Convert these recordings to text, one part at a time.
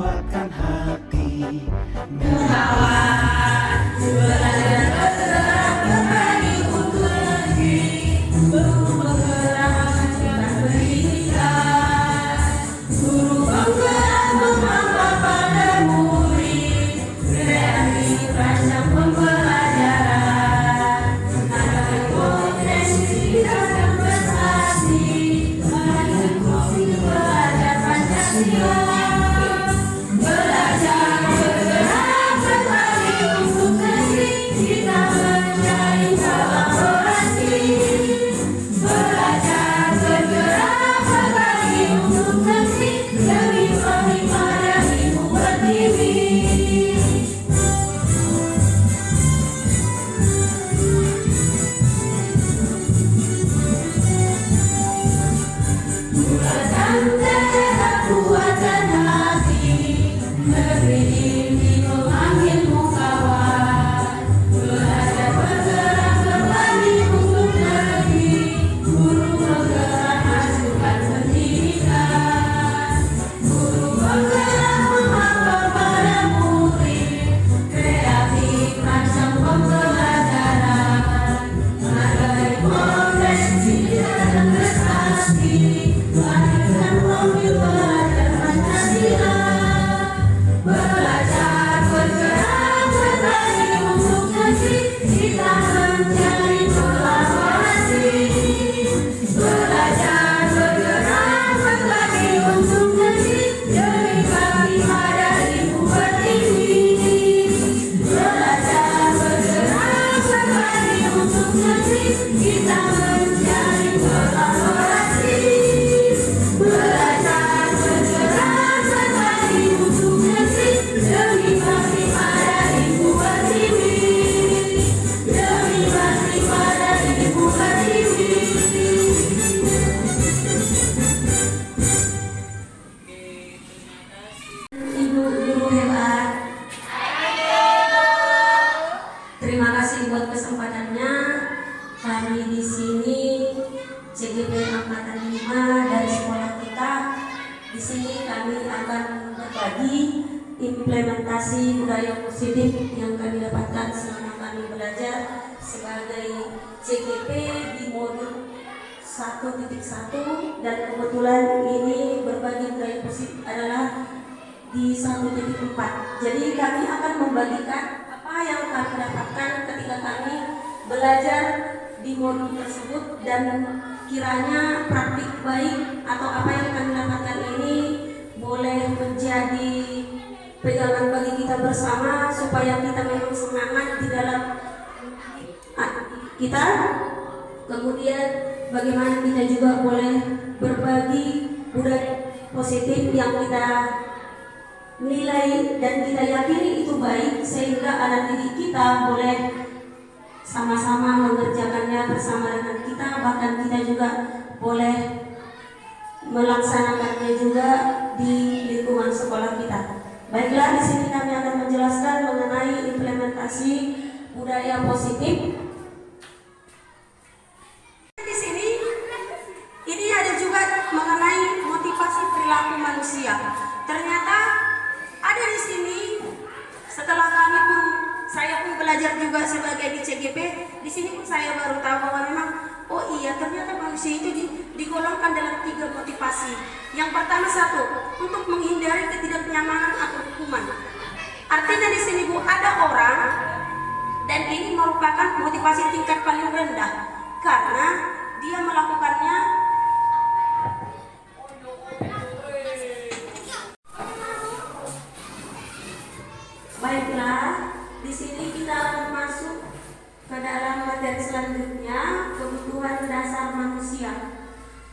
menguatkan hati. Kawan, belajar bergerak berbagi untuk negeri, bergerak menciptakan pendidikan. Guru penggerak menghambat pada murid, kreatif rancang pembelajaran. Ada potensi dan prestasi, mari kita belajar Pancasila. Belajar bergerak berbagi untuk negeri, kita mencari kolaborasi. Belajar bergerak berbagi untuk negeri, demi Fatimah dan Ibu Pertiwi. Bulatkan tekad, kuatkan hati, negeri ini memanggilmu kawan. Belajar bergerak berbagi untuk negeri, guru bergerak masukkan pendidikan. Guru bergerak menghambat pada murid, kreatif rancang pembelajaran. Ada potensi dan prestasi, lahirkan mobil belajar Pancasila. Belajar bergerak berbagi untuk negeri, kita mencari kolaborasi. Belajar bergerak berbagi untuk negeri, demi Fatimah dan Ibu Pertiwi. Belajar bergerak berbagi untuk negeri, kita mencari kolaborasi. Belajar bergerak berbagi untuk negeri, demi Fatimah dan Ibu Pertiwi. Demi Fatimah dan Ibu Pertiwi. Ibu guru hebat. Terima kasih buat kesempatannya. Kami di sini CGP Angkatan 5 dari sekolah kita. Di sini kami akan berbagi implementasi budaya positif yang kami dapatkan selama kami belajar sebagai CGP di modul 1.1, dan kebetulan ini berbagi budaya positif adalah di 1.4. Jadi kami akan membagikan apa yang kami dapatkan ketika kami belajar di modul tersebut, dan kiranya praktik baik atau apa yang kami dapatkan ini boleh menjadi pegangan bagi kita bersama, supaya kita memang semangat di dalam kita. Kemudian bagaimana kita juga boleh berbagi budaya positif yang kita nilai dan kita yakini itu baik, sehingga anak didik kita boleh sama-sama mengerjakannya bersama dengan kita, bahkan kita juga boleh melaksanakannya juga di lingkungan sekolah kita. Baiklah, di sini kami akan menjelaskan mengenai implementasi budaya positif. Di sini ini ada juga mengenai motivasi perilaku manusia. Ternyata ada di sini, setelah saya pun belajar juga sebagai di CGP. Di sini pun saya baru tahu bahwa memang oh iya, ternyata manusia itu digolongkan dalam 3 motivasi. Yang pertama, 1, untuk menghindari ketidaknyamanan atau hukuman. Artinya di sini Bu, ada orang, dan ini merupakan motivasi tingkat paling rendah karena dia melakukannya baiklah. Di sini kita akan masuk ke dalam materi selanjutnya, kebutuhan dasar manusia.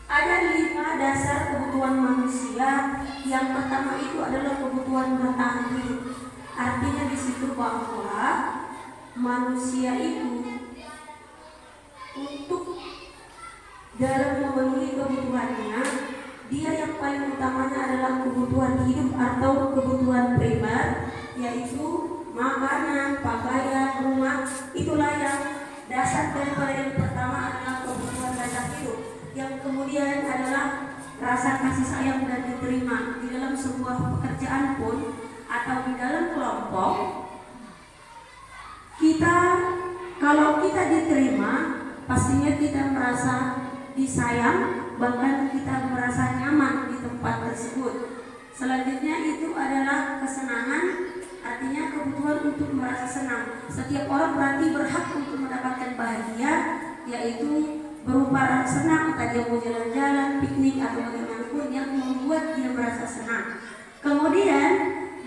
Ada 5 dasar kebutuhan manusia. Yang pertama itu adalah kebutuhan bertahan hidup. Artinya di situ bahwa manusia itu untuk dalam memenuhi kebutuhannya, dia yang paling utamanya adalah kebutuhan hidup atau kebutuhan primer, yaitu makanan, pakaian, rumah. Itulah yang dasar daripada yang pertama adalah kebutuhan dasar hidup. Yang kemudian adalah rasa kasih sayang dan diterima di dalam sebuah pekerjaan. pekerjaan pun atau di dalam kelompok, kita kalau kita diterima, pastinya kita merasa disayang, bahkan kita merasa nyaman di tempat tersebut. Selanjutnya itu adalah kesenangan, artinya kebutuhan untuk merasa senang. Setiap orang berarti berhak untuk mendapatkan bahagia, yaitu berupa senang, entah dia mau jalan-jalan, piknik atau bagaimanapun yang membuat dia merasa senang. Kemudian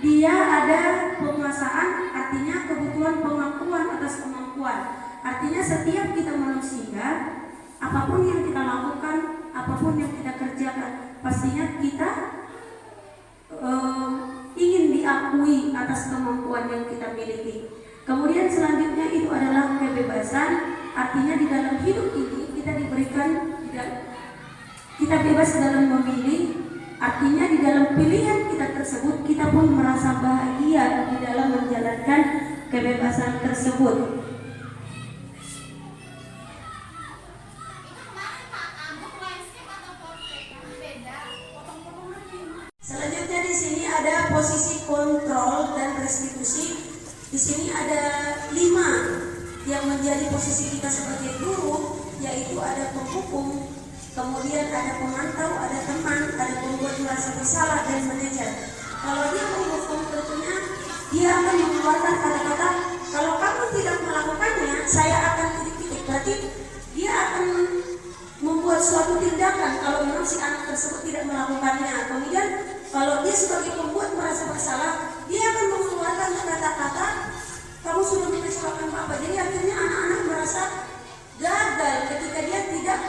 dia ada penguasaan, artinya kebutuhan pengakuan atas kemampuan. Artinya setiap kita manusia, apapun yang kita lakukan, apapun yang kita kerjakan, pastinya kita ingin diakui atas kemampuan yang kita miliki. Kemudian selanjutnya itu adalah kebebasan, artinya di dalam hidup ini kita diberikan, kita bebas dalam memilih, artinya di dalam pilihan kita tersebut kita pun merasa bahagia di dalam menjalankan kebebasan tersebut. Selanjutnya di sini ada posisi kontrol dan restitusi. Di sini ada 5 yang menjadi posisi kita sebagai guru, yaitu ada penghukum, kemudian ada pemantau, ada teman, ada pembuat merasa bersalah, dan manajer. Kalau dia menghukum, tentunya dia akan mengeluarkan kata-kata, kalau kamu tidak melakukannya, saya akan titik-titik. Berarti dia akan membuat suatu tindakan kalau memang si anak tersebut tidak melakukannya. Kemudian kalau dia sebagai pembuat merasa bersalah, dia akan mengeluarkan kata-kata, kamu sudah mengecewakan Papa. Jadi akhirnya anak-anak merasa gagal ketika dia tidak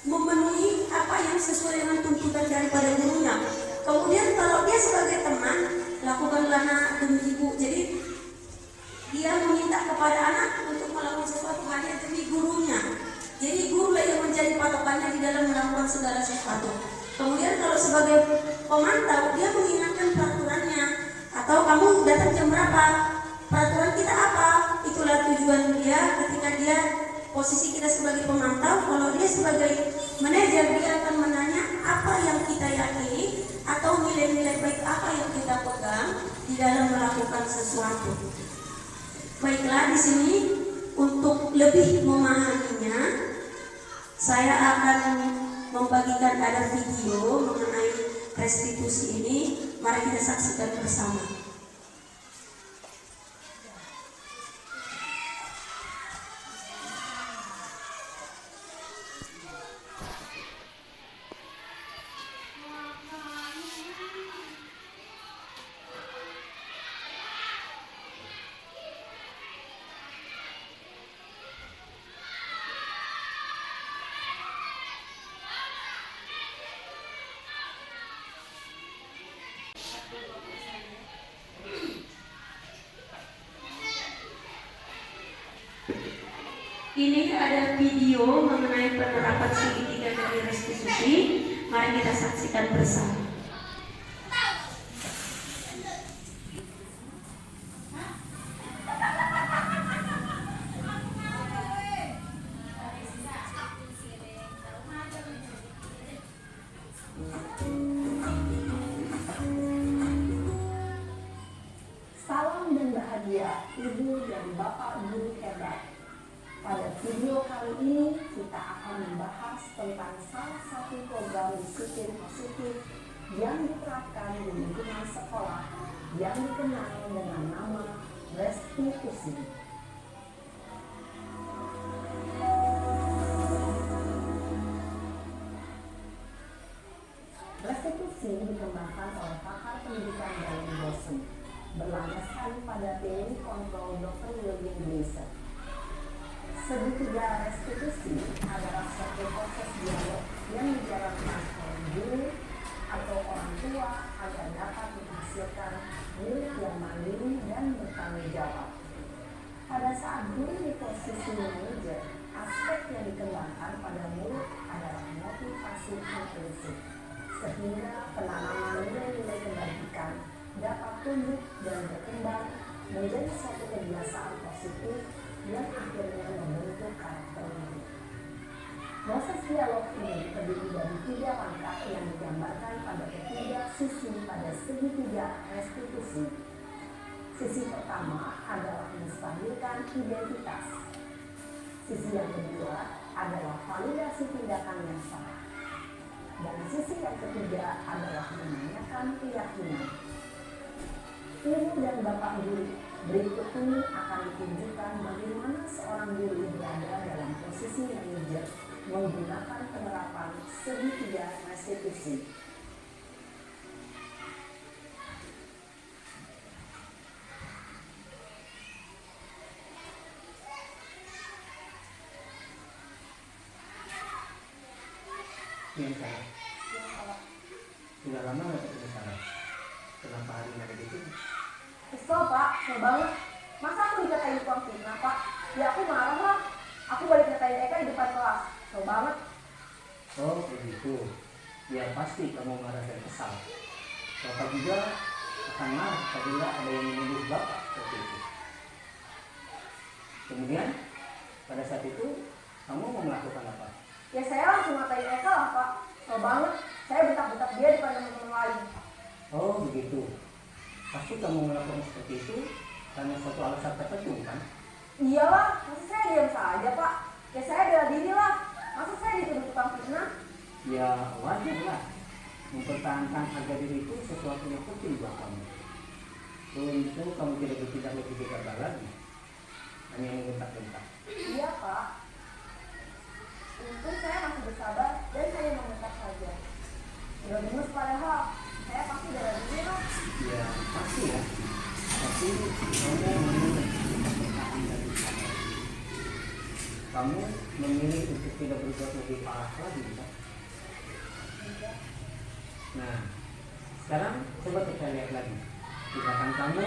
memenuhi apa yang sesuai dengan tuntutan daripada gurunya. Kemudian kalau dia sebagai teman, lakukanlah nak demi ibu. Jadi dia meminta kepada anak untuk melakukan sesuatu hanya demi gurunya. Jadi gurulah yang menjadi patokannya di dalam melakukan segala sesuatu. Kemudian kalau sebagai pemantau, dia mengingatkan peraturannya, atau kamu datang jam berapa, peraturan kita apa. Itulah tujuan dia ketika dia posisi kita sebagai pemantau. Kalau dia sebagai manajer, dia akan menanya apa yang kita yakini atau nilai-nilai baik apa yang kita pegang di dalam melakukan sesuatu. Baiklah, di sini untuk lebih memahaminya, saya akan membagikan ada video mengenai restitusi ini. Mari kita saksikan bersama. Ini ada video mengenai penerapan segitiga dari restitusi. Mari kita saksikan bersama. Salam dan bahagia Ibu dan Bapak guru hebat. Pada video kali ini kita akan membahas tentang salah satu program disiplin positif yang diterapkan di lingkungan sekolah yang dikenal dengan nama restitusi. Restitusi dikembangkan oleh pakar pendidikan dan dosen berlandaskan pada teori kontrol Dr. William Gleiser. Segitiga restitusi adalah suatu proses dialog yang dijalankan oleh guru atau orang tua agar dapat menghasilkan murid yang mandiri dan bertanggung jawab. Pada saat guru di posisi manajer, aspek yang dikembangkan pada murid adalah motivasi intrinsik, sehingga penanaman nilai-nilai kebajikan dapat tumbuh dan berkembang menjadi suatu kebiasaan positif yang akhirnya membentuk karakter murid. Proses dialog ini terdiri dari 3 langkah yang digambarkan pada ketiga sisi pada segitiga restitusi. Sisi pertama adalah menstabilkan identitas. Sisi yang kedua adalah validasi tindakan yang salah. Dan sisi yang ketiga adalah menanyakan keyakinan. Ibu dan Bapak guru, berikut ini akan ditunjukkan bagaimana seorang guru berada dalam posisi manajer menggunakan penerapan segitiga restitusi. Yang salah. Sudah lama nggak ketemu Sarah? Kenapa hari ini ada gitu? Kesel Pak, kesel banget. Masa aku dikatain tukang fitnah Pak? Ya aku marah lah. Aku balik ngatain Eka di depan kelas. Kesel banget. Oh begitu. Ya pasti kamu marah dan kesal. Bapak juga akan marah apabila ada yang menuduh Bapak seperti itu. Kemudian pada saat itu kamu mau melakukan apa? Ya saya langsung ngatain Eka lah Pak. Kesel banget. Saya bentak-bentak dia di depan teman-teman lain. Oh begitu. Pasti kamu melakukan seperti itu karena suatu alasan tertentu kan? Iyalah, masa saya diam saja Pak? Ya saya bela diri lah. Masa saya dituduh tukang fitnah? Ya wajar lah. Mempertahankan harga diri itu sesuatu yang penting buat kamu. Untuk kamu tidak bertindak lebih gegabah lagi. Hanya membentak-bentak. Iya Pak. Untung saya masih bersabar dan hanya membentak saja. Udah gemes padahal. Saya pasti bela diri lah. Ya pasti ya. Tapi kamu memilih untuk bertahan dari sana. Kamu memilih untuk tidak berbuat lebih parah lagi kan? Nah, sekarang coba kita lihat lagi. Tindakan kamu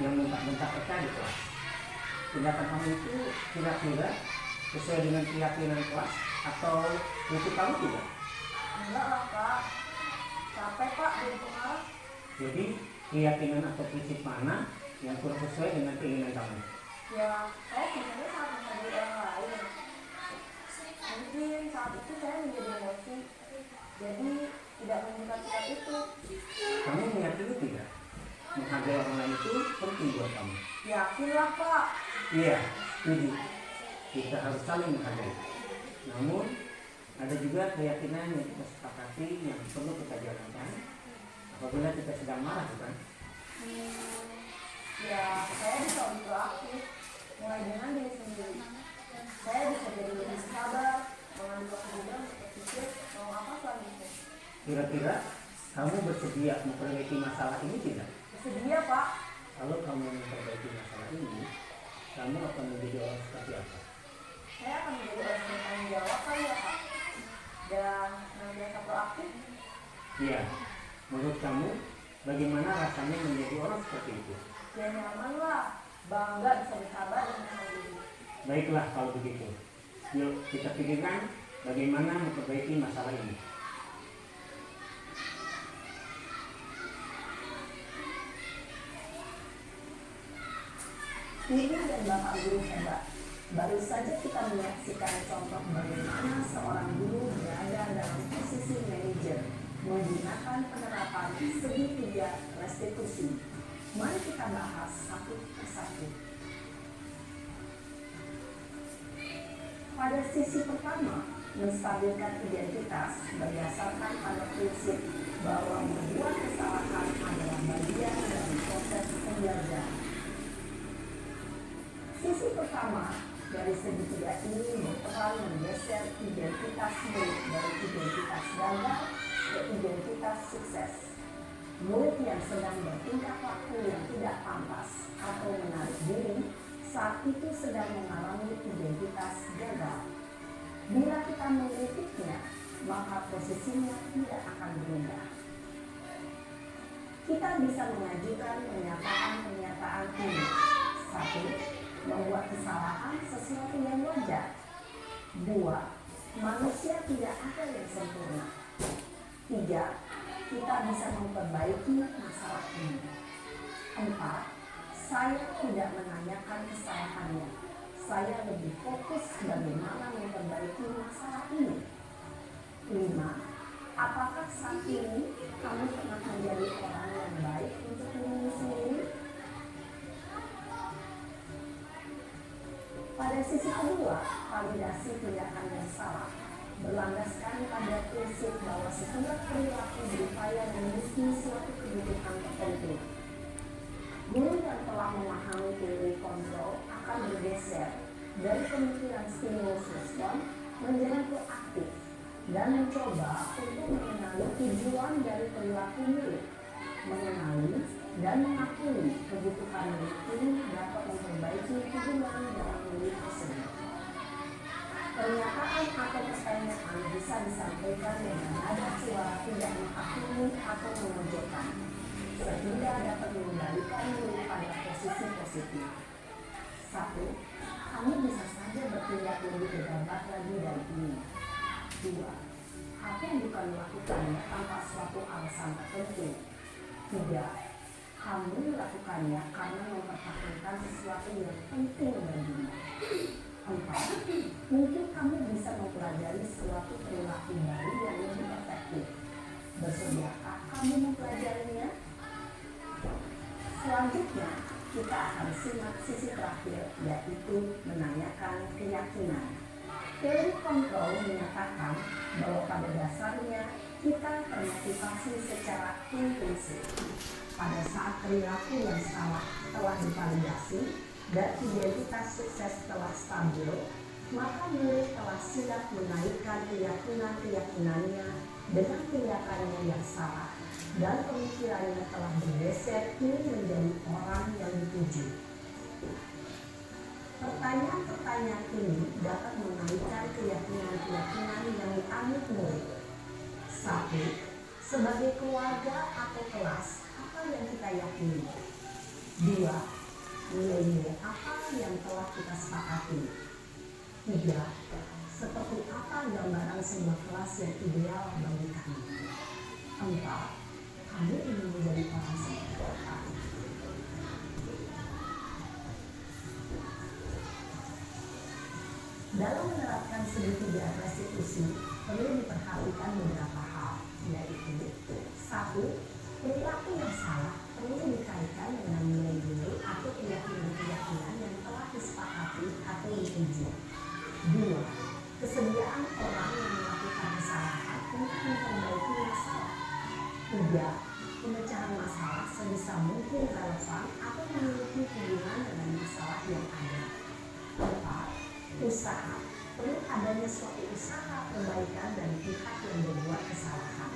yang bentak-bentak Eka di kelas. Tindakan kamu itu kira-kira sesuai dengan keyakinan kelas atau prinsip kamu tidak? Enggak lah Pak. Capek Pak jadi pengarah. Jadi keyakinan atau prinsip mana yang kurang sesuai dengan keinginan kamu? Ya, saya sebenarnya sangat menghargai orang lain. Mungkin saat itu saya menjadi emosi. Jadi tidak menunjukkan sikap itu. Kamu meyakini tidak? Menghargai orang lain itu penting buat kamu. Yakinlah Pak. Iya, setuju. Kita harus saling menghargai. Namun ada juga keyakinan yang kita sepakati yang perlu kita jalankan apabila kita sedang marah, bukan? Ya, saya bisa lebih proaktif. Mulai dengan diri sendiri. Saya bisa jadi lebih sabar, mengambil waktu juga untuk berpikir mau apa selanjutnya. Kira-kira kamu bersedia memperbaiki masalah ini tidak? Bersedia Pak. Kalau kamu memperbaiki masalah ini, kamu akan menjadi orang seperti apa? Saya akan menjadi orang yang bertanggung jawab kali ya Pak. Dan senantiasa proaktif. Iya. Menurut kamu, bagaimana rasanya menjadi orang seperti itu? Ya nyaman lah. Bangga bisa bersabar dan menahan diri. Baiklah kalau begitu. Yuk kita pikirkan bagaimana memperbaiki masalah ini. Ibu dan Bapak guru hebat. Baru saja kita menyaksikan contoh bagaimana seorang guru berada dalam posisi manajer menggunakan penerapan segitiga restitusi. Mari kita bahas satu persatu. Pada sisi pertama, menstabilkan identitas berdasarkan pada prinsip bahwa membuat kesalahan adalah bagian dari proses pembelajaran. Sisi pertama dari segitiga ini berperan menggeser identitas murid dari identitas gagal ke identitas sukses. Murid yang sedang bertingkah laku yang tidak pantas atau menarik diri saat itu sedang mengalami identitas gagal. Bila kita mengkritiknya, maka posisinya tidak akan berubah. Kita bisa mengajukan pernyataan-pernyataan ini. 1. Membuat kesalahan sesuatu yang wajar. 2. Manusia tidak ada yang sempurna. 3. Kita bisa memperbaiki masalah ini. 4. Saya tidak menanyakan kesalahannya. Saya lebih fokus bagaimana memperbaiki masalah ini. 5. Apakah saat ini kamu pernah menjadi orang sisi kedua, validasi tindakan yang salah berlandaskan pada prinsip bahwa setiap perilaku berupaya memenuhi suatu kebutuhan tertentu. Guru yang telah memahami teori kontrol akan bergeser dari pemikiran stimulus respon menjadi proaktif dan mencoba untuk mengenali tujuan dari perilaku milik, mengenali dan mengakui kebutuhan milik ini dapat memperbaiki hubungan dengan milik tersebut. Pernyataan atau pertanyaan bisa disampaikan dengan nada suara tidak menghakimi atau memojokkan, sehingga dapat mengembalikan diri pada posisi positif. 1. Kamu bisa saja bertindak lebih gegabah lagi dari ini. 2. Apa yang bukan melakukannya tanpa suatu alasan tertentu. 3. Kamu melakukannya karena mempertahankan sesuatu yang penting bagimu. 4. Mungkin kamu bisa mempelajari suatu perilaku baru yang lebih efektif. Bersediakah kamu mempelajarinya? Selanjutnya, kita akan simak sisi terakhir, yaitu menanyakan keyakinan. Teori kontrol menyatakan bahwa pada dasarnya kita termotivasi secara intrinsik. Pada saat perilaku yang salah telah divalidasi dan identitas sukses telah stabil, maka murid telah siap menaikkan keyakinan-keyakinannya dengan tindakannya yang salah, dan pemikirannya telah bergeser ingin menjadi orang yang dituju. Pertanyaan-pertanyaan ini dapat menaikkan keyakinan-keyakinan yang dianut murid. 1. Sebagai keluarga atau kelas, apa yang kita yakini? 2. Nilai-nilai apa yang telah kita sepakati? 3. Seperti apa gambaran sebuah kelas yang ideal bagi kami? 4. Kamu ingin menjadi orang seperti apa? Dalam menerapkan segitiga restitusi, perlu diperhatikan beberapa hal, yaitu 1. Perilaku yang salah perlu dikaitkan dengan nilai-nilai atau keyakinan-keyakinan yang telah disepakati atau dituju. 2. Kesediaan orang yang melakukan kesalahan untuk memperbaiki masalah. 3. Pemecahan masalah sebisa mungkin relevan atau memiliki hubungan dengan masalah yang ada. 4. Usaha. Perlu adanya suatu usaha perbaikan dari pihak yang berbuat kesalahan.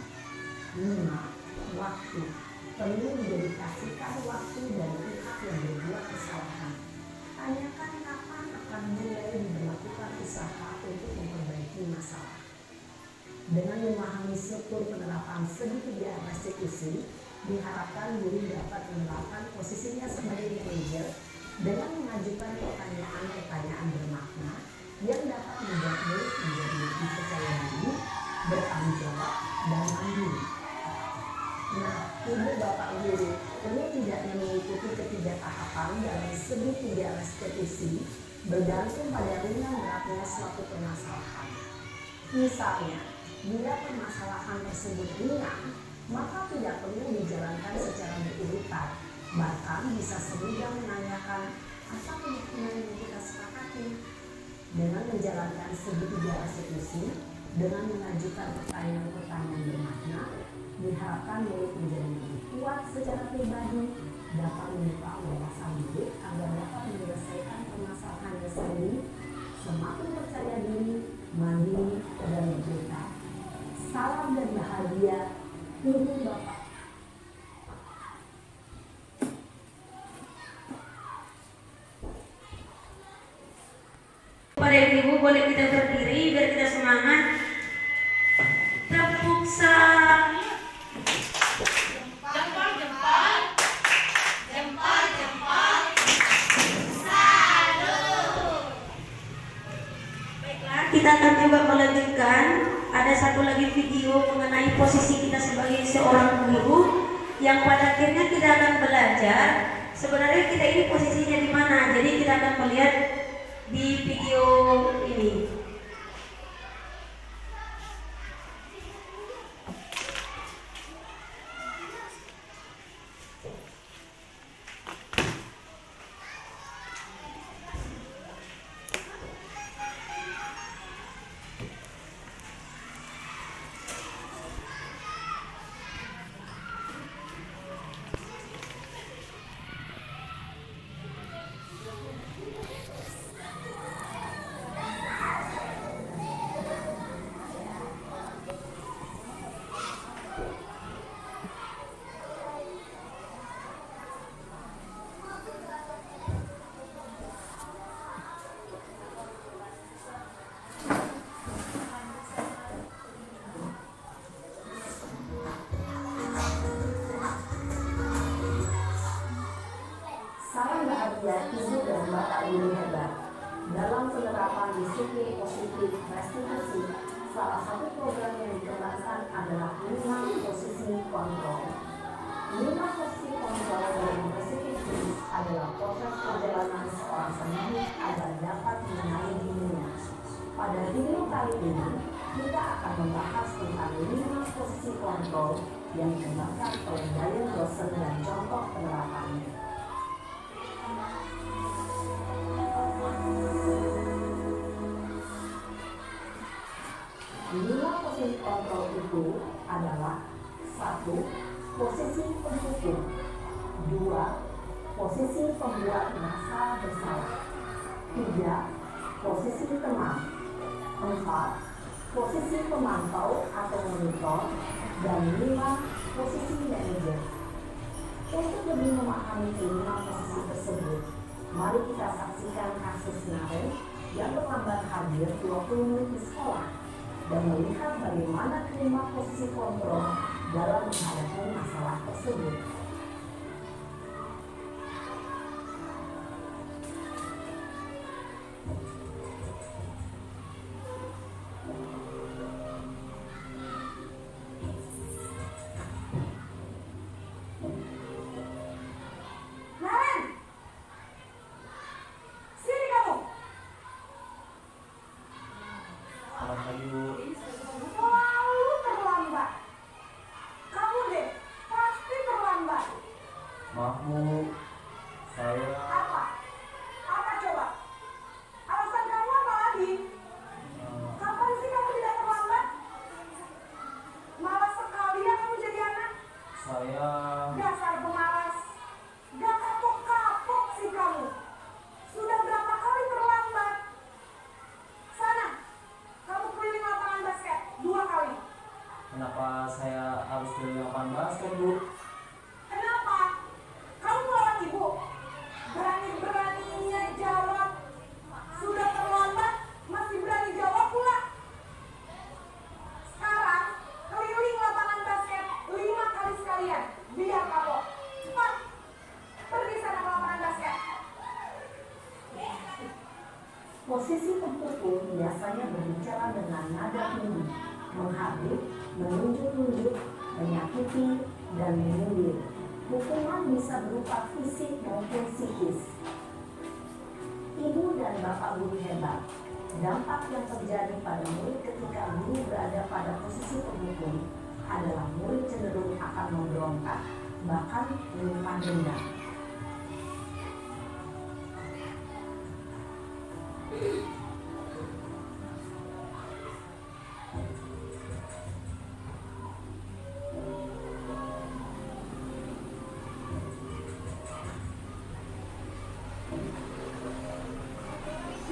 5. Waktu. Perlu didedikasikan waktu dari pihak yang berbuat kesalahan. Tanyakan kapan akan mulai diberlakukan usaha untuk memperbaiki masalah. Dengan memahami struktur penerapan segitiga restitusi, diharapkan guru dapat menerapkan posisinya sebagai manajer dengan mengajukan pertanyaan-pertanyaan bermakna yang dapat membuat murid menjadi lebih percaya diri, bertanggung jawab, dan mandiri. Nah, ibu bapak guru perlu tidaknya mengikuti ketiga tahapan dalam segitiga restitusi bergantung pada ringan beratnya suatu permasalahan. Misalnya, bila permasalahan tersebut ringan, maka tidak perlu dijalankan secara berurutan. Bahkan bisa semudah menanyakan apa keyakinan yang kita sepakati. Dengan menjalankan segitiga restitusi, dengan mengajukan pertanyaan-pertanyaan bermakna, diharapkan murid menjadi lebih kuat secara pribadi, dapat membuka wawasan murid agar dapat menyelesaikan permasalahannya sendiri, semakin percaya diri, mandiri, dan merdeka. Salam dan bahagia, Ibu Bapak. Pada ibu boleh kita berdiri biar kita semangat. Tepuk tangan. Kita akan coba melanjutkan. Ada satu lagi video mengenai posisi kita sebagai seorang guru, yang pada akhirnya kita akan belajar sebenarnya kita ini posisinya di mana. Jadi kita akan melihat di video ini. ya ibu dan bapak guru hebat. Dalam penerapan disiplin positif restitusi, salah satu program yang dikembangkan adalah 5 posisi kontrol. 5 posisi kontrol dalam restitusi adalah proses perjalanan seorang seniman agar dapat mengenali dirinya. Pada video kali ini, kita akan membahas tentang 5 posisi kontrol yang dikembangkan oleh Diane Rosen dan contoh penerapannya. Lima posisi kontrol itu adalah 1. Posisi penghukum, 2. Posisi pembuat merasa bersalah, 3. Posisi teman, 4. Posisi pemantau atau monitor, dan 5. Posisi manajer. Untuk lebih memahami kelima posisi tersebut, mari kita saksikan kasus Naren yang terlambat hadir 20 menit di sekolah dan melihat bagaimana kelima posisi kontrol dalam menghadapi masalah tersebut. Naren, sini kamu. Selamat pagi, Bu. Selalu terlambat. Kamu deh, pasti terlambat. Maaf, Bu. Saya Apa? Apa coba? Alasan kamu apa lagi? Kapan sih kamu tidak terlambat? Malas sekali ya kamu jadi anak. saya Dasar pemalas. Gak kapok-kapok sih kamu. Sudah berapa kali terlambat? Sana, kamu keliling lapangan basket 2 kali. kenapa saya harus keliling lapangan basket, Bu? Kenapa? Kamu melawan ibu. Berani-beraninya jawab. Sudah terlambat, masih berani jawab pula. Sekarang, keliling lapangan basket 5 kali sekalian. Biar kapok. Cepat. Pergi sana ke lapangan basket. Posisi penghukum biasanya berbicara dengan nada tinggi, menghabis, menunjuk-nunjuk, menyakiti, dan menyindir. Hukuman bisa berupa fisik maupun psikis. Ibu dan bapak guru hebat. Dampak yang terjadi pada murid ketika guru berada pada posisi penghukum adalah murid cenderung akan memberontak, bahkan menyimpan dendam.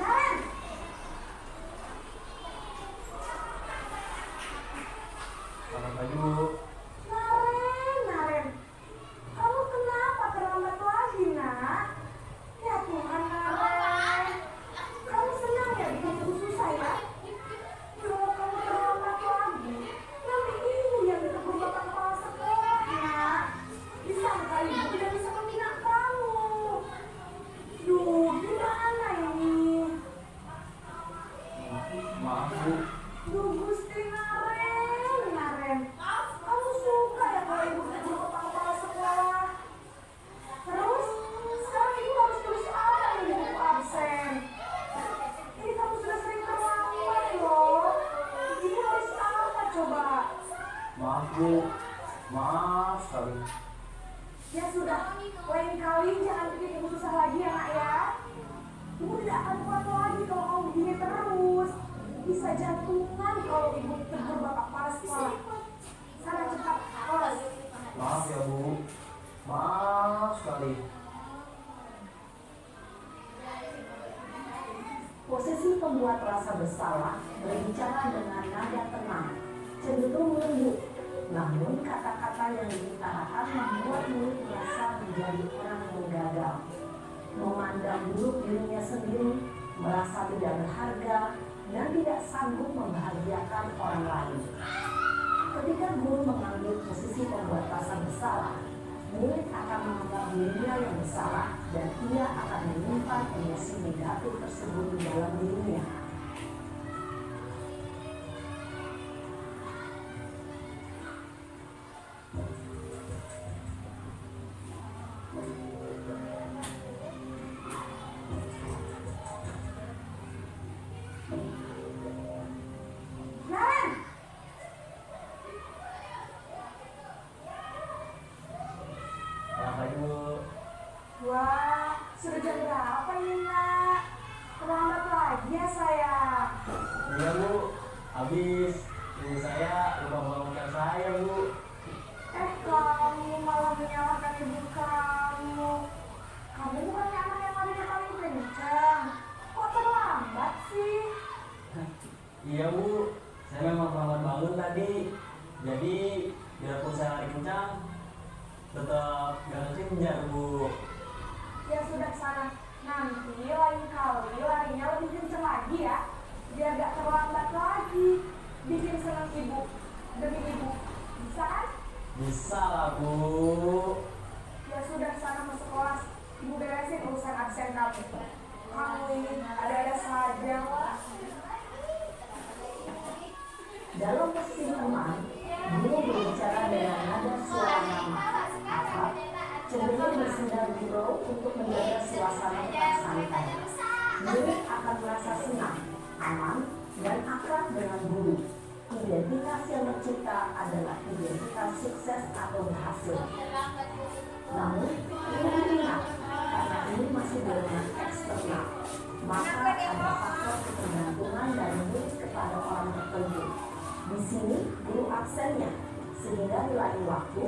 Naren, Selamat pagi, Bu. Naren. Kamu kenapa terlambat lagi, nak? Ya Tuhan, Naren. Kamu senang ya bikin ibu susah ya? Kalau kamu terlambat lagi, nanti ibu yang ditegur bapak kepala sekolah, nak. Disangka ibu tidak bisa membina kamu. Duh, gimana ini? Maaf, Bu. Duh, Gusti Naren. Kamu suka ya kalau ibu ditegur bapak kepala sekolah? Terus, sekarang ibu harus tulis apa nih di buku absen? Ini kamu sudah sering terlambat loh. Ibu harus apa coba? Maaf, Bu. Maaf sekali. Ya sudah, lain kali jangan bikin ibu susah lagi ya nak ya. Ibu tidak akan kuat lagi kalau kamu begini terus. Bisa jantungan kalau ibu tegur bapak kepala sekolah. Sana cepat, kelas. Maaf ya, Bu. Maaf sekali. Posisi pembuat rasa bersalah berbicara dengan nada tenang, cenderung lembut, namun kata-kata yang diutarakan membuat murid merasa menjadi orang yang gagal, memandang buruk dirinya sendiri, merasa tidak berharga, dan tidak sanggup membahagiakan orang lain. Ketika guru mengambil posisi pembuat rasa bersalah, murid akan menganggap dirinya yang bersalah dan ia akan menyimpan emosi negatif tersebut di dalam dirinya. Naren, Selamat pagi Bu. wah, sudah jam berapa ini nak? Terlambat lagi ya sayang. Iya Bu, habis ibu saya lupa bangunkan saya Bu. Kamu malah menyalahkan ibu kamu. Kamu bukannya anak yang ada di paling kencang. Kok terlambat sih? Iya Bu, saya memang terlambat bangun tadi. Jadi biarpun saya lari kencang, tetap gak kekejar Bu. Ya sudah sana. Nanti lain kali larinya lebih kencang lagi ya. Biar gak terlambat lagi. Bikin senang ibu demi ibu. Bisa kan? Bisa lah Bu. Ya sudah sana masuk kelas. Ibu beresin urusan absen kamu. Kamu ini ada-ada saja. Dalam posisi teman, guru berbicara dengan nada suara nama akrab, cenderung bersenda gurau untuk menjaga suasana tetap santai. Murid akan merasa senang, aman, dan akrab dengan guru. Identitas yang tercipta adalah identitas sukses atau berhasil. Namun, ini ingat, karena ini masih dorongan eksternal, maka ada faktor ketergantungan dari murid kepada orang tertentu. Di sini, guru absennya, sehingga di lain waktu,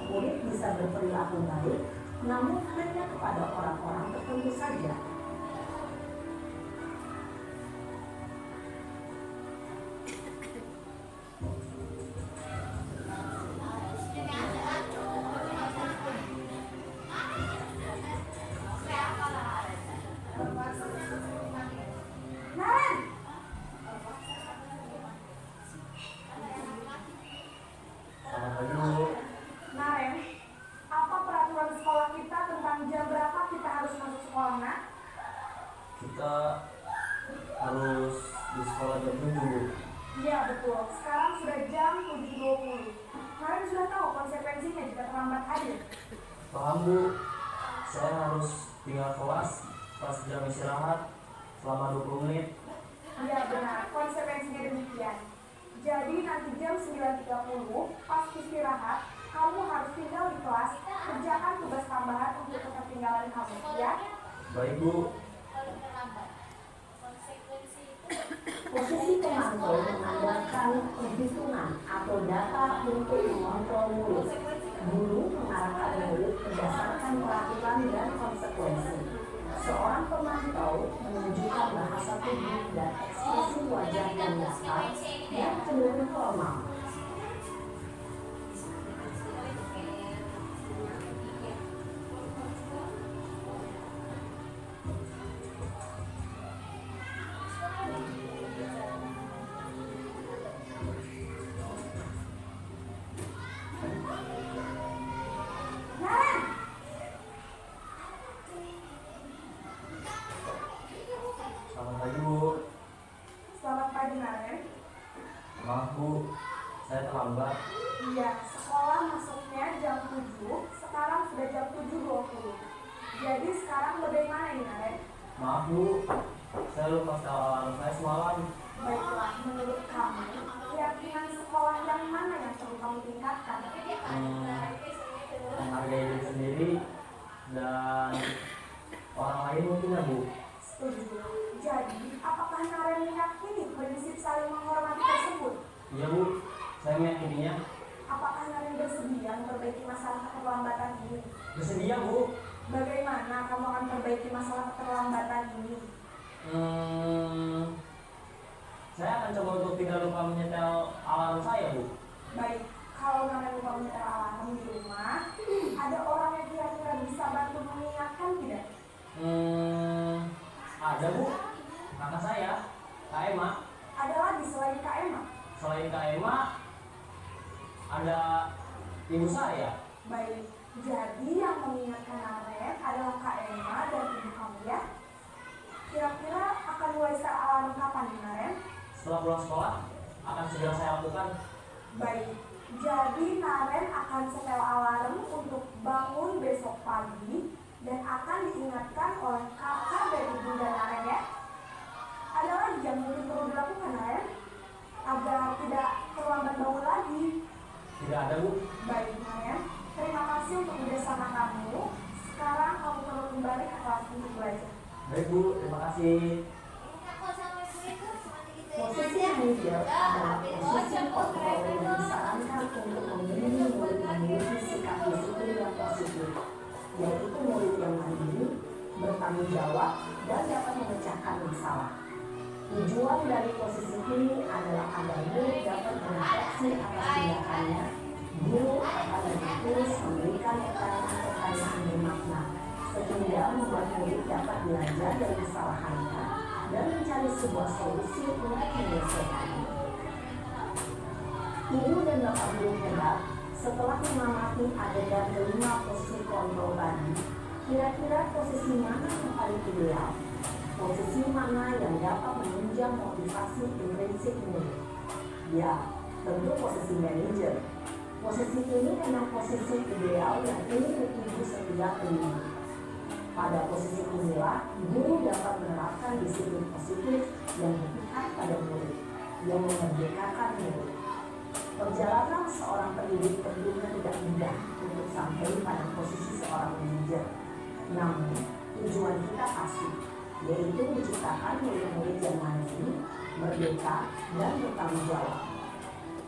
murid bisa berperilaku baik, namun hanya kepada orang-orang tertentu saja. Naren, Selamat pagi Bu. Naren, apa peraturan sekolah kita tentang jam berapa kita harus masuk sekolah, nak? Kita harus di sekolah jam 7 Bu. Iya betul, sekarang sudah jam 7.20. Naren sudah tahu konsekuensinya jika terlambat hadir. Paham Bu, saya harus tinggal kelas pas jam istirahat selama 20 menit. Iya benar, konsekuensinya demikian. Jadi nanti jam 9.30 pas istirahat, kamu harus tinggal di kelas, kerjakan tugas tambahan untuk ketertinggalan kamu, ya? Baik Bu. Posisi pemantau mengandalkan perhitungan atau data untuk mengontrol murid. Guru mengarahkan murid berdasarkan peraturan dan konsekuensi. Seorang pemantau menunjukkan bahasa tubuh dan ekspresi wajah yang datar yang cenderung formal. Naren! Selamat pagi Bu. Selamat pagi, Naren. Maaf Bu, saya terlambat. Iya, sekolah masuknya jam 7, sekarang sudah jam 7.20. Jadi sekarang bagaimana ini, Naren? Maaf Bu, saya lupa setel alarm saya semalam. Baiklah, menurut kamu, keyakinan sekolah yang mana yang perlu kamu tingkatkan? Menghargai diri sendiri dan orang lain mungkin ya Bu. Setuju. Jadi, apakah Naren meyakini prinsip saling menghormati tersebut? Iya Bu, saya meyakininya. Apakah Naren bersedia memperbaiki masalah keterlambatan ini? Bersedia Bu. Bagaimana kamu akan perbaiki masalah keterlambatan ini? Saya akan coba untuk tidak lupa menyetel alarm saya Bu. Baik, kalau Naren lupa menyetel alarm di rumah, ada orang yang kira-kira bisa bantu mengingatkan tidak? Ada Bu, kakak saya, Kak Emma. Ada lagi selain Kak Emma? Selain Kak Emma, ada ibu saya. Baik, jadi yang mengingatkan Naren pulang sekolah akan segera saya lakukan. Baik, jadi Naren akan setel alarm untuk bangun besok pagi dan akan diingatkan oleh kakak dan ibunda Naren ya. Ada lagi yang mungkin perlu dilakukan Naren agar tidak terlambat bangun lagi? Tidak ada, Bu. Baik Naren, terima kasih untuk kerjasama kamu. Sekarang kamu perlu kembali ke kelas untuk belajar. Baik, Bu. Terima kasih. Posisi manajer adalah posisi kontrol yang disarankan untuk membimbing murid memiliki sikap disiplin yang positif, yaitu murid yang mandiri, bertanggung jawab, dan dapat memecahkan masalah. Tujuan dari posisi ini adalah agar murid dapat berefleksi atas tindakannya. Guru akan lebih terus memberikan pertanyaan-pertanyaan bermakna, sehingga membuat murid dapat belajar dari kesalahannya dan mencari sebuah solusi untuk menyelesaikannya. Ibu dan bapak guru hebat, setelah mengamati adegan kelima posisi kontrol tadi, kira-kira posisi mana yang paling ideal? Posisi mana yang dapat menunjang motivasi intrinsik murid? Ya, tentu posisi manajer. Posisi ini memang posisi ideal yang ingin dituju setiap pendidik. Pada posisi inilah, guru dapat menerapkan disiplin positif yang berpihak pada murid, yang memerdekakan murid. Perjalanan seorang pendidik tentunya tidak mudah untuk sampai pada posisi seorang manajer. Namun, tujuan kita pasti, yaitu menciptakan murid-murid yang mandiri, merdeka, dan bertanggung jawab.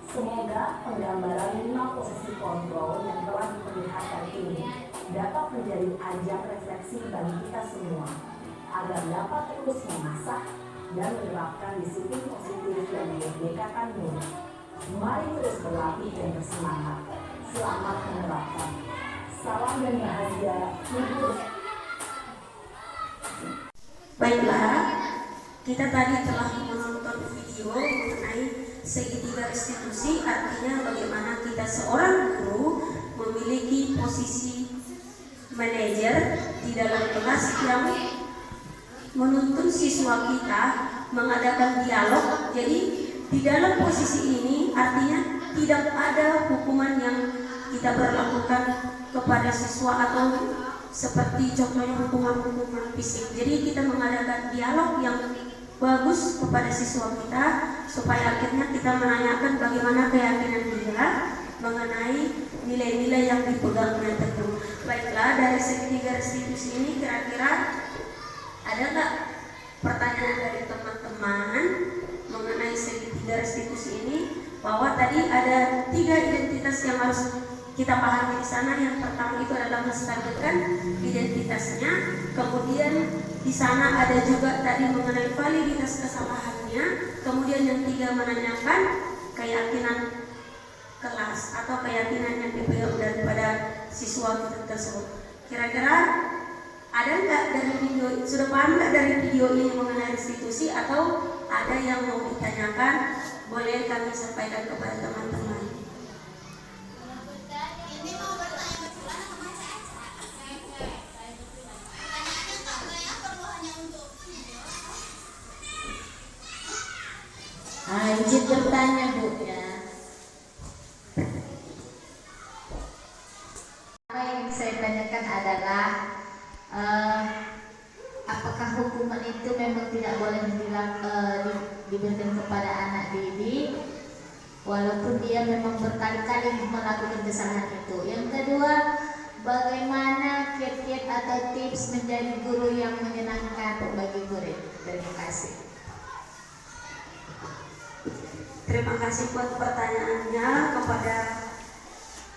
Semoga penggambaran 5 posisi kontrol yang telah diperlihatkan ini dapat menjadi ajang refleksi bagi kita semua agar dapat terus mengasah dan menerapkan disiplin positif yang memerdekakan murid. Mari terus berlatih dan bersemangat. Selamat menerapkan. Salam dan bahagia. Ibu. Baiklah, kita tadi telah menonton video mengenai segitiga restitusi, artinya bagaimana kita seorang guru memiliki posisi manajer di dalam kelas yang menuntun siswa kita mengadakan dialog. Jadi di dalam posisi ini artinya tidak ada hukuman yang kita berlakukan kepada siswa atau seperti contohnya hukuman fisik. Jadi kita mengadakan dialog yang bagus kepada siswa kita supaya akhirnya kita menanyakan bagaimana keyakinan dia mengenai nilai-nilai yang dipegangnya teguh. Baiklah, dari segitiga restitusi ini kira-kira ada nggak pertanyaan dari teman-teman mengenai segitiga restitusi ini? Bahwa tadi ada 3 identitas yang harus kita pahami di sana. Yang pertama itu adalah menstabilkan identitasnya. Kemudian di sana ada juga tadi mengenai validitas kesalahannya. Kemudian yang 3 menanyakan keyakinan kelas atau keyakinan yang dipegang daripada siswa kita tersebut. Kira-kira ada nggak dari video, sudah paham nggak dari video ini mengenai restitusi, atau ada yang mau ditanyakan? Boleh kami sampaikan kepada teman-teman. Izin bertanya Bu ya. Apa yang saya tanyakan adalah apakah hukuman itu memang tidak boleh diberikan kepada anak didik walaupun dia memang berkali-kali melakukan kesalahan itu. Yang kedua, bagaimana kiat-kiat atau tips menjadi guru yang menyenangkan bagi murid? Terima kasih. Terima kasih buat pertanyaannya kepada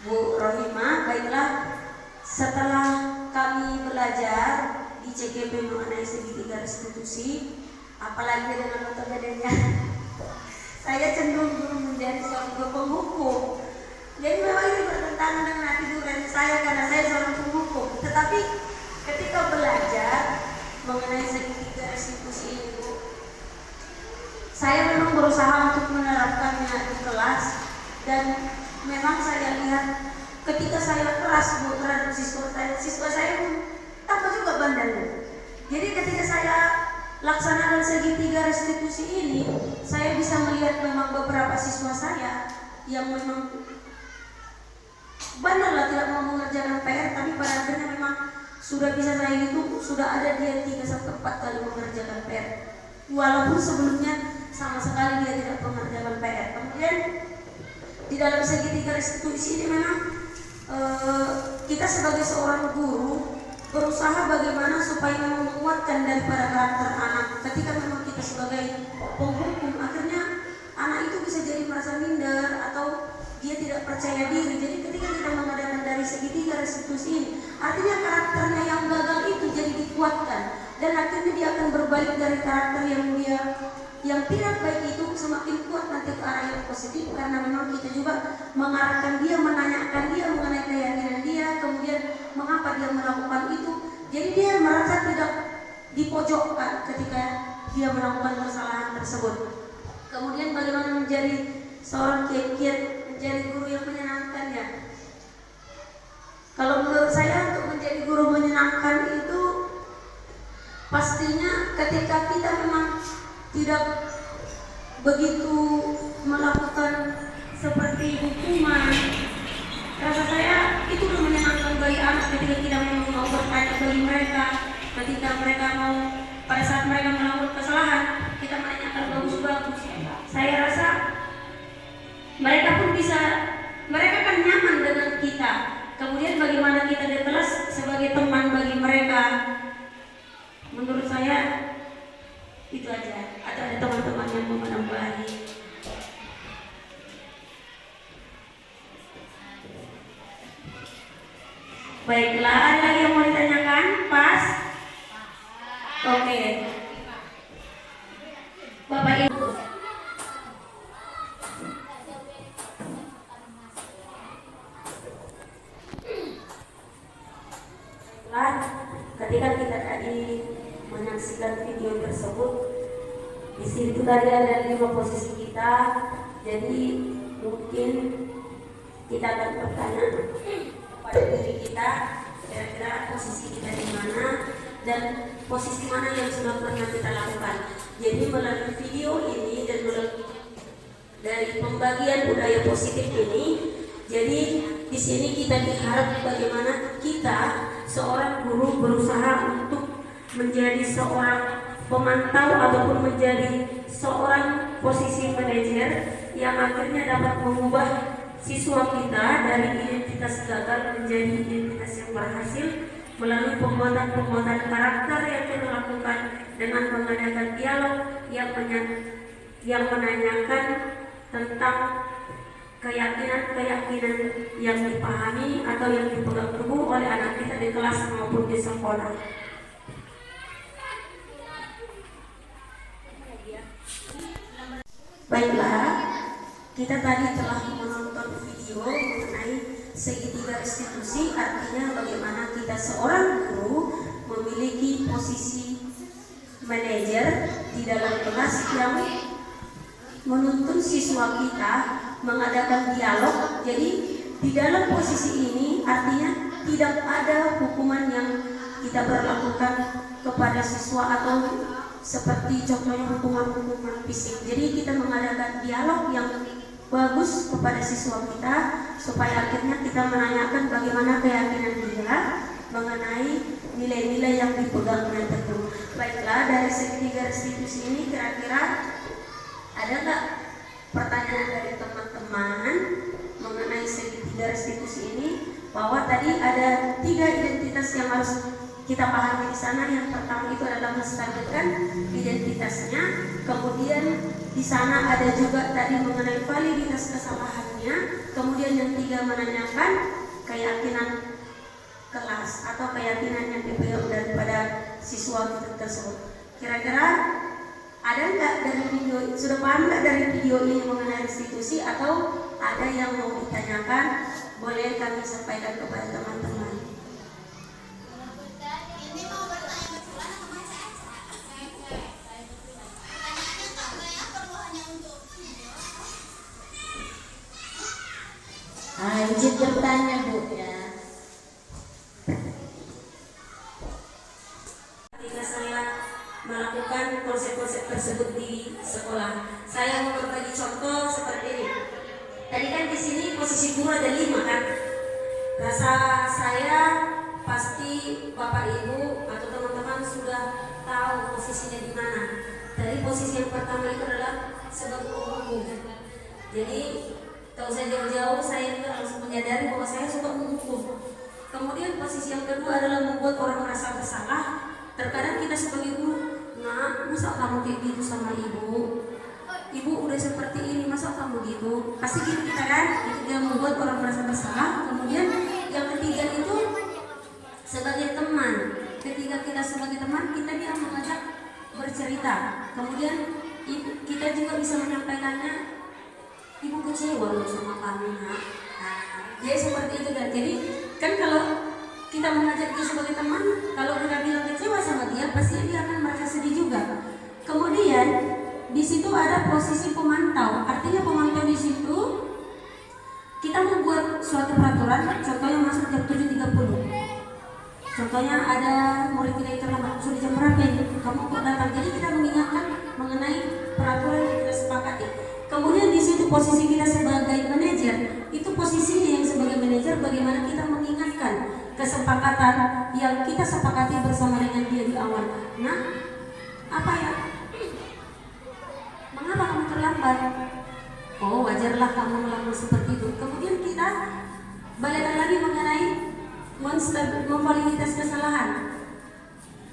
Bu Rohima. Baiklah, setelah kami belajar di CGP mengenai segitiga restitusi, apalagi dengan metodenya, saya cenderung menjadi seorang guru penghukum. Jadi memang ini bertentangan dengan hati nurani saya karena saya seorang penghukum. Tetapi ketika belajar mengenai segitiga restitusi ini, saya memang berusaha untuk menerapkannya di kelas, dan memang saya lihat ketika saya keras terhadap siswa saya pun tambah juga bandel. Jadi ketika saya laksanakan segitiga restitusi ini, saya bisa melihat memang beberapa siswa saya yang memang benar tidak mau mengerjakan PR, tapi pada akhirnya memang sudah bisa saya hitung, sudah ada dia 3-4 kali mengerjakan PR, walaupun sebelumnya sama sekali dia tidak mengerjakan PR. Kemudian di dalam segitiga restitusi ini memang kita sebagai seorang guru berusaha bagaimana supaya menguatkan daripada karakter anak. Ketika memang kita sebagai penghukum, akhirnya anak itu bisa jadi merasa minder atau dia tidak percaya diri. Jadi ketika kita mengadakan dari segitiga restitusi ini, artinya karakternya yang gagal itu jadi dikuatkan, dan akhirnya dia akan berbalik dari karakter yang tidak baik itu semakin kuat nanti ke arah yang positif, karena memang kita juga mengarahkan dia, menanyakan dia mengenai keyakinan dia, kemudian mengapa dia melakukan itu. Jadi dia merasa tidak dipojokkan ketika dia melakukan kesalahan tersebut. Kemudian bagaimana menjadi seorang kiat-kiat, menjadi guru yang menyenangkan ya. Kalau menurut saya untuk menjadi guru menyenangkan itu pastinya ketika kita memang tidak begitu melakukan seperti hukuman. Rasa saya itu udah menyenangkan bagi anak ketika kita memang mau bertanya bagi mereka, ketika mereka mau, pada saat mereka melakukan kesalahan, kita menanyakan bagus-bagus. Saya rasa mereka pun bisa, mereka kan nyaman dengan kita. Kemudian bagaimana kita di kelas sebagai teman bagi mereka. Menurut saya itu aja. Atau ada teman-teman yang mau menambahi? Baiklah, ada lagi yang mau ditanyakan? Pas? Oke. Bapak Ibu. Ketika kita tadi menyaksikan video tersebut, di situ tadi ada 5 posisi kita. Jadi mungkin kita akan bertanya pada diri kita, kira-kira posisi kita di mana dan posisi mana yang sudah pernah kita lakukan. Jadi melalui video ini dan melalui dari pembagian budaya positif ini, jadi di sini kita diharap bagaimana kita seorang guru berusaha untuk menjadi seorang pemantau ataupun menjadi seorang posisi manajer yang akhirnya dapat mengubah siswa kita dari identitas gagal menjadi identitas yang berhasil melalui penguatan karakter yang kita lakukan dengan mengadakan dialog yang menanyakan tentang keyakinan yang dipahami atau yang dipegang teguh oleh anak kita di kelas maupun di sekolah. Baiklah, kita tadi telah menonton video mengenai segitiga restitusi, artinya bagaimana kita seorang guru memiliki posisi manajer di dalam kelas yang menuntun siswa kita mengadakan dialog. Jadi di dalam posisi ini artinya tidak ada hukuman yang kita berlakukan kepada siswa atau seperti contohnya hukuman fisik. Jadi kita mengadakan dialog yang bagus kepada siswa kita supaya akhirnya kita menanyakan bagaimana keyakinan dia mengenai nilai-nilai yang dipegangnya teguh. Baiklah, dari segitiga restitusi ini kira-kira ada nggak pertanyaan dari teman-teman mengenai segitiga restitusi ini? Bahwa tadi ada 3 identitas yang harus kita pahami di sana. Yang pertama itu adalah menstabilkan identitasnya. Kemudian di sana ada juga tadi mengenai validitas kesalahannya. Kemudian yang 3 menanyakan keyakinan kelas atau keyakinan yang dipegang daripada siswa kita tersebut. Kira-kira ada nggak dari video, sudah paham nggak dari video ini mengenai restitusi, atau ada yang mau ditanyakan? Boleh kami sampaikan kepada teman-teman. Izin bertanya Bu ya. Ketika saya melakukan konsep-konsep tersebut di sekolah. Saya mau berbagi contoh seperti ini. Tadi kan di sini posisi guru ada 5 kan. Rasa saya pasti Bapak Ibu atau teman-teman sudah tahu posisinya di mana. Dari posisi yang pertama itu adalah sebagai pembuku. Jadi tak usah jauh-jauh, saya juga langsung menyadari bahwa saya suka menghukum. Kemudian posisi yang kedua adalah membuat orang merasa bersalah. Terkadang kita sebagai guru, nah masa kamu kayak gitu sama ibu? Ibu udah seperti ini, masa kamu gitu? Pasti gitu kita kan? Itu dia membuat orang merasa bersalah. Kemudian yang ketiga itu sebagai teman. Ketika kita sebagai teman, kita dia mengajak bercerita. Kemudian kita juga bisa menyampaikannya, ibu kecewa loh sama kamu nak. Jadi seperti itu kan. Jadi kan kalau kita mengajak dia sebagai teman, kalau kita bilang kecewa sama dia, pasti dia akan merasa sedih juga. Kemudian di situ ada posisi pemantau. Artinya pemantau di situ kita membuat suatu peraturan. Contohnya masuk jam 7.30. Contohnya ada murid kita yang terlambat, sudah jam berapa ini? Kamu kok datang? Jadi kita mengingatkan mengenai peraturan yang kita sepakati. Kemudian di situ posisi kita sebagai manajer, itu posisinya yang sebagai manajer bagaimana kita mengingatkan kesepakatan yang kita sepakati bersama dengan dia di awal. Nah, apa ya? Mengapa kamu terlambat? Oh, wajarlah kamu melakukan seperti itu. Kemudian kita balikkan lagi mengenai memvaliditas kesalahan.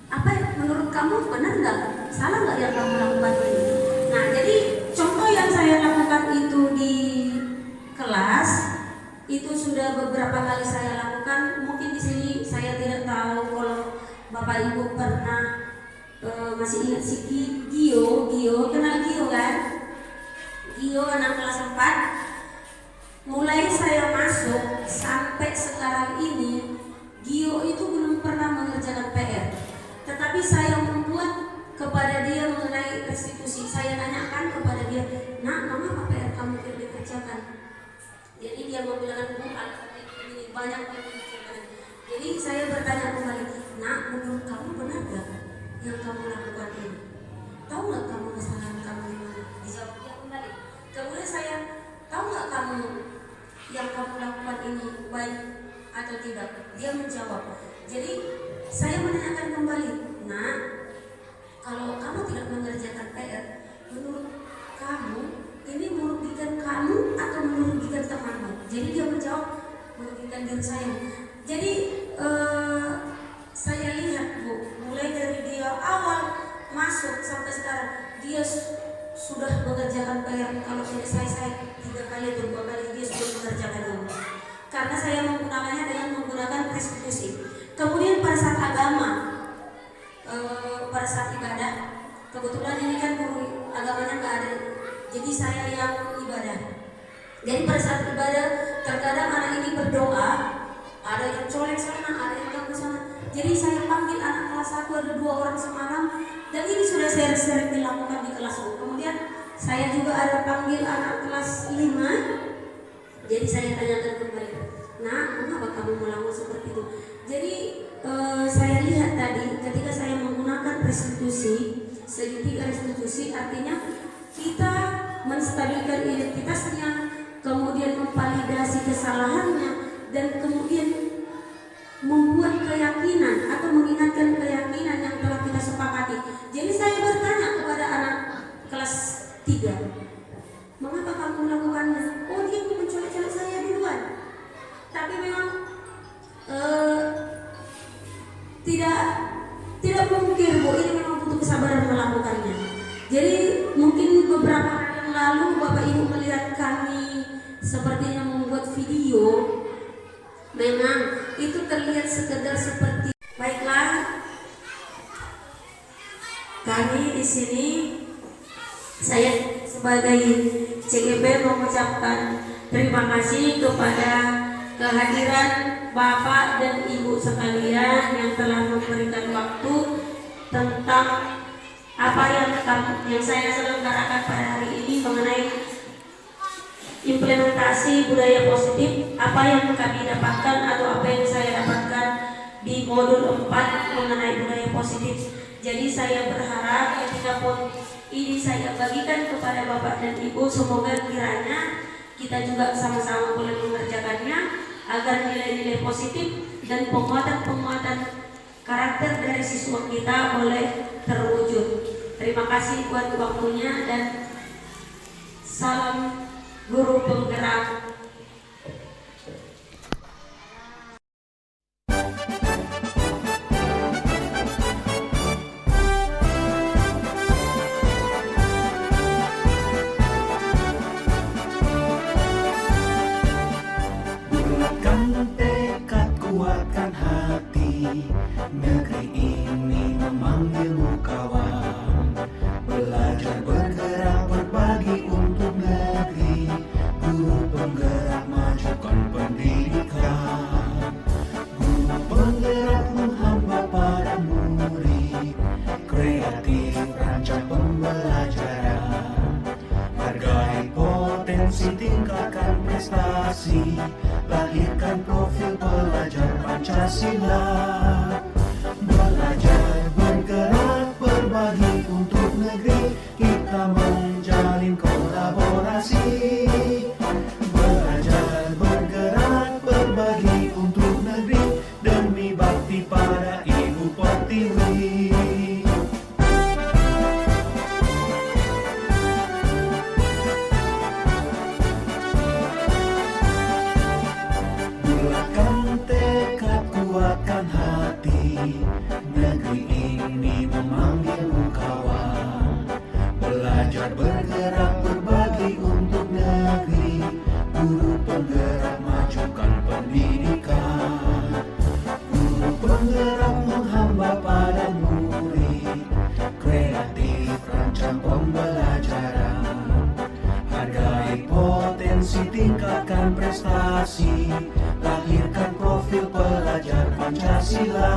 Apa menurut kamu benar nggak? Salah nggak yang kamu lakukan ini? Nah, jadi contoh yang saya lakukan itu di kelas itu sudah beberapa kali saya lakukan. Mungkin di sini saya tidak tahu kalau Bapak Ibu pernah masih ingat si Gio, kenal Gio kan? Gio anak kelas 4. Mulai saya masuk sampai sekarang ini, Gio itu belum pernah mengerjakan PR. Tetapi saya membuat kepada dia mengenai restitusi. Saya tanyakan kepada dia, nak, mengapa PR kamu tidak dikerjakan? Jadi dia membilang, Bu, ini banyak yang dikerjakan. Jadi saya bertanya kembali, nak, menurut kamu benar gak yang kamu lakukan ini? Tahu nggak kamu kesalahan kamu di mana? Dijawab dia kembali. Kemudian saya, tahu nggak kamu yang kamu lakukan ini baik atau tidak? Dia menjawab. Jadi saya menanyakan kembali, nah, kalau kamu tidak mengerjakan PR, menurut kamu ini merugikan kamu atau merugikan temanmu? Jadi dia menjawab, merugikan diri saya. Jadi saya lihat, Bu, mulai dari dia awal masuk sampai sekarang, dia sudah mengerjakan PR. Kalau dari saya 3 kali atau 2 kali dia sudah mengerjakan ini. Karena saya menggunakannya dengan menggunakan restitusi. Kemudian pada saat agama, pada saat ibadah, kebetulan ini kan guru agamanya nggak ada, jadi saya yang ibadah. Jadi pada saat ibadah, terkadang anak ini berdoa, ada yang colek sana, ada yang ganggu sana. Jadi saya panggil anak kelas 1, ada 2 orang semalam, dan ini sudah sering dilakukan di kelas 1. Kemudian saya juga ada panggil anak kelas 5. Jadi saya tanyakan kembali, nah, mengapa kamu melakukan seperti itu? Jadi saya lihat tadi ketika saya menggunakan restitusi, segitiga restitusi, artinya kita menstabilkan identitasnya, kemudian memvalidasi kesalahannya, dan kemudian membuat keyakinan atau mengingatkan keyakinan yang telah kita sepakati. Jadi saya bertanya kepada anak kelas 3, mengapa kamu melakukannya? Oh, dia mencolek-colek saya duluan. Tapi memang tidak mungkin, Bu, ini memang butuh kesabaran melakukannya. Jadi mungkin beberapa hari yang lalu Bapak Ibu melihat kami sepertinya membuat video. Memang itu terlihat sekedar seperti, baiklah, kami di sini, saya sebagai CGB mengucapkan terima kasih kepada kehadiran Bapak dan Ibu sekalian yang telah memberikan waktu tentang apa yang saya selenggarakan pada hari ini mengenai implementasi budaya positif, apa yang kami dapatkan atau apa yang saya dapatkan di modul 4 mengenai budaya positif. Jadi saya berharap ketika pun ini saya bagikan kepada Bapak dan Ibu, semoga kiranya kita juga sama-sama boleh mengerjakannya agar nilai-nilai positif dan penguatan-penguatan karakter dari siswa kita boleh terwujud. Terima kasih buat waktunya dan salam guru penggerak. Bulatkan tekad, kuatkan hati, negeri ini memanggilmu kawan. Belajar, bergerak, berbagi untuk negeri, guru penggerak majukan pendidikan. Guru penggerak menghamba pada murid, kreatif rancang pembelajaran. Hargai potensi, tingkatkan prestasi, lahirkan profil pelajar Pancasila. Belajar, bergerak, berbagi untuk negeri, kita menjalin kolaborasi. Belajar, bergerak, berbagi untuk negeri, demi bakti pada Ibu Pertiwi. Bulatkan tekad, kuatkan hati, negeri ini memanggilmu kawan. Belajar, bergerak, berbagi untuk negeri, guru penggerak majukan pendidikan. Guru penggerak menghamba pada murid, kreatif rancang pembelajaran. Hargai potensi, tingkatkan prestasi, lahirkan profil pelajar Pancasila.